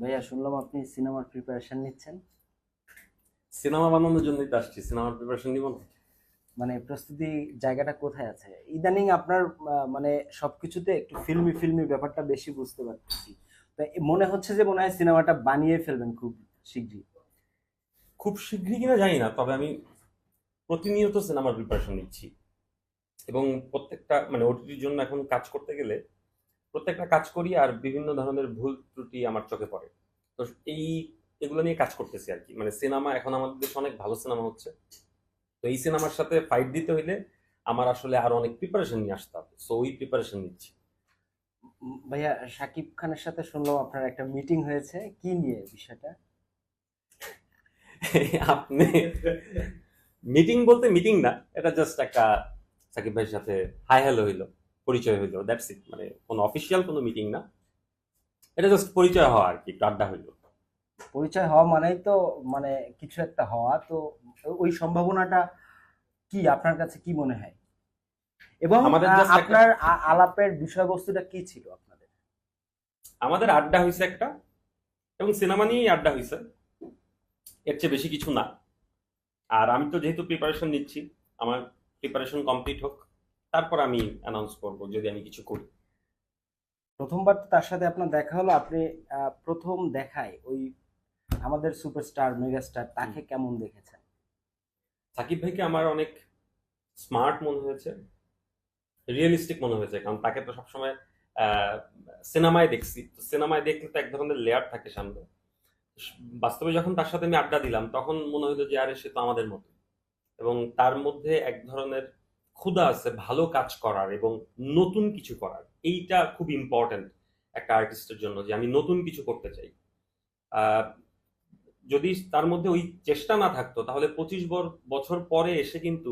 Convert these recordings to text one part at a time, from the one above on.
ভাইয়া শুনলাম আপনি সিনেমার প্রিপারেশন নিচ্ছেন। সিনেমা বানানোর জন্যই তো আসছি, সিনেমার প্রিপারেশন নিব না? মানে প্রস্তুতি জায়গাটা কোথায় আছে? ইদানিং আপনার মানে সবকিছুতে একটু ফিল্মি ফিল্মি ব্যাপারটা বেশি বুঝতে পারতেছি। তো মনে হচ্ছে যে মনে হয় সিনেমাটা বানিয়ে ফেলবেন খুব শীঘ্রই। খুব শীঘ্রই কিনা জানি না, তবে আমি প্রতিনিয়ত সিনেমার প্রিপারেশন নিচ্ছি। এবং প্রত্যেকটা মানে ওটিটির জন্য এখন কাজ করতে গেলে প্রত্যেকটা কাজ করি, আর বিভিন্ন ধরনের ভুল ত্রুটি আমার চোখে পড়ে। তো এই এগুলো নিয়ে কাজ করতেছি আর কি। মানে সিনেমা এখন আমাদের দেশে অনেক ভালো সিনেমা হচ্ছে। তো এই সিনেমার সাথে ফাইট দিতে হইলে আমার আসলে আরো অনেক প্রিপারেশন নিয়ে আসতে হবে, সো ওই প্রিপারেশন নিচ্ছি। ভাইয়া শাকিব খানের সাথে শুনলাম আপনার একটা মিটিং হয়েছে, কি নিয়ে বিষয়টা? আপনি মিটিং বলতে মিটিং না, এটা জাস্ট একটা সাকিব ভাইয়ের সাথে হাই হ্যালো হইলো, পরিচয় হইলো, দ্যাটস ইট। মানে কোনো অফিসিয়াল কোনো মিটিং না, এটা জাস্ট পরিচয় হওয়া আর কি, একটু আড্ডা হইলো। পরিচয় হওয়া মানেই তো মানে কিছু একটা হওয়া, তো ওই সম্ভাবনাটা কি আপনার কাছে কি মনে হয়? এবং আমাদের জাস্ট একটা, আপনার আলাপের বিষয়বস্তুটা কি ছিল আপনাদের? আমাদের আড্ডা হইছে একটা, এবং সিনেমা নিয়েই আড্ডা হইছে, এর চেয়ে বেশি কিছু না। আর আমি তো যেহেতু প্রিপারেশন নিচ্ছি, আমার প্রিপারেশন কমপ্লিট হোক, তারপর আমি অ্যানাউন্স করবো যদি আমি কিছু করি। প্রথমবার তো তার সাথে আপনার দেখা হলো, আপনি প্রথম দেখায় ওই আমাদের সুপারস্টার মেগাস্টার হুম। তাকে কেমন দেখেছেন? সাকিব ভাইকে আমার অনেক স্মার্ট মনে হয়েছে, রিয়েলিস্টিক মনে হয়েছে, কারণ তাকে তো সবসময় আহ, সিনেমায় দেখছি। তো সিনেমায় দেখলে তো এক ধরনের লেয়ার থাকে সামনে। বাস্তবে যখন তার সাথে আমি আড্ডা দিলাম, তখন মনে হলো যে আরে সে তো আমাদের মতো। এবং তার মধ্যে এক ধরনের ক্ষুধা আছে ভালো কাজ করার এবং নতুন কিছু করার। এইটা খুব ইম্পর্টেন্ট একটা আর্টিস্টের জন্য, যে আমি নতুন কিছু করতে চাই। আহ, যদি তার মধ্যে ওই চেষ্টা না থাকতো, তাহলে 25 বছর পরে এসে কিন্তু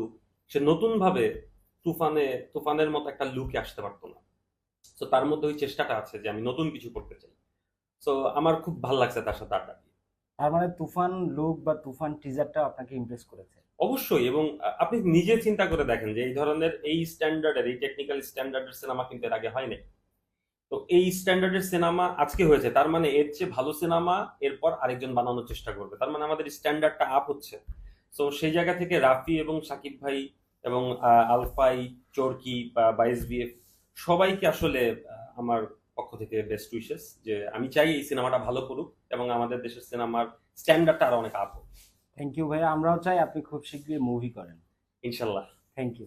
সে নতুন ভাবে তুফানে তুফানের মতো একটা লুকে আসতে পারতো না। তো তার মধ্যে ওই চেষ্টাটা আছে যে আমি নতুন কিছু করতে চাই। তো আমার খুব ভালো লাগছে তার সাথে আড্ডা দিয়ে। তার মানে তুফান লুক বা তুফান টিজারটা আপনাকে ইমপ্রেস করেছে? অবশ্যই। এবং আপনি নিজে চিন্তা করে দেখেন যে এই ধরনের এই স্ট্যান্ডার্ডের, এই টেকনিক্যাল স্ট্যান্ডার্ডের সিনেমা কিন্তু এর আগে হয় নাই। তো এই স্ট্যান্ডার্ডের সিনেমা আজকে হয়েছে, তার মানে এর চেয়ে ভালো সিনেমা এরপর আরেকজন বানানোর চেষ্টা করবে, তার মানে আমাদের স্ট্যান্ডার্ডটা আপ হচ্ছে। তো সেই জায়গা থেকে রাফি এবং সাকিব ভাই এবং আলফাই, চরকি বা 22BF, সবাইকে আসলে আমার পক্ষ থেকে বেস্ট উইশেস। যে আমি চাই এই সিনেমাটা ভালো করুক এবং আমাদের দেশের সিনেমার স্ট্যান্ডার্ডটা আরো অনেক আপ হোক। থ্যাংক ইউ ভাইয়া, আমরাও চাই আপনি খুব শীঘ্রই মুভি করেন। ইনশাল্লাহ। Thank you.